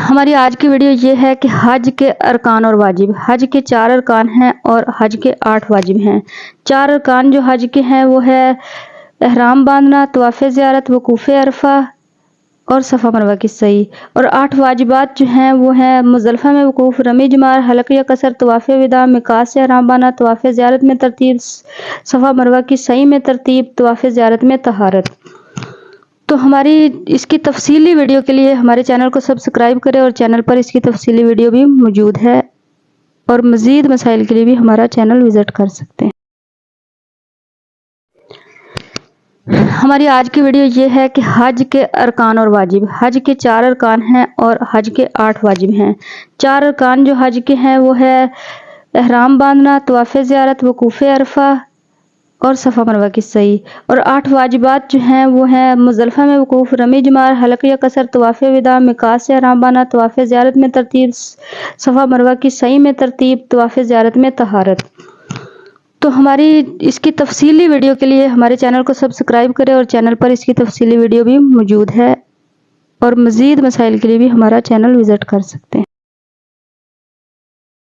ہماری آج کی ویڈیو یہ ہے کہ حج کے ارکان اور واجب۔ حج کے 4 ارکان ہیں اور حج کے 8 واجب ہیں۔ 4 ارکان جو حج کے ہیں وہ ہے احرام باندھنا، طواف زیارت، وقوف عرفہ اور صفا مروہ کی سعی، اور 8 واجبات جو ہیں وہ ہیں مزدلفہ میں وقوف، رمی جمار، حلق یا قصر، طواف وداع، میقات سے احرام باندھنا، طواف زیارت میں ترتیب، صفا مروہ کی سعی میں ترتیب، طواف زیارت میں طہارت۔ تو ہماری اس کی تفصیلی ویڈیو کے لیے ہمارے چینل کو سبسکرائب کریں، اور چینل پر اس کی تفصیلی ویڈیو بھی موجود ہے، اور مزید مسائل کے لیے بھی ہمارا چینل وزٹ کر سکتے ہیں۔ ہماری آج کی ویڈیو یہ ہے کہ حج کے ارکان اور واجب۔ حج کے 4 ارکان ہیں اور حج کے 8 واجب ہیں۔ 4 ارکان جو حج کے ہیں وہ ہے احرام باندھنا، طواف زیارت، وقوف عرفہ اور صفا مروہ کی سعی، اور 8 واجبات جو ہیں وہ ہیں مزدلفہ میں وقوف، رمی جمار، حلق یا قصر، طواف وداع، میقات سے احرام باندھنا، طواف زیارت میں ترتیب، صفا مروہ کی سعی میں ترتیب، طواف زیارت میں طہارت۔ تو ہماری اس کی تفصیلی ویڈیو کے لیے ہمارے چینل کو سبسکرائب کریں، اور چینل پر اس کی تفصیلی ویڈیو بھی موجود ہے، اور مزید مسائل کے لیے بھی ہمارا چینل وزٹ کر سکتے ہیں۔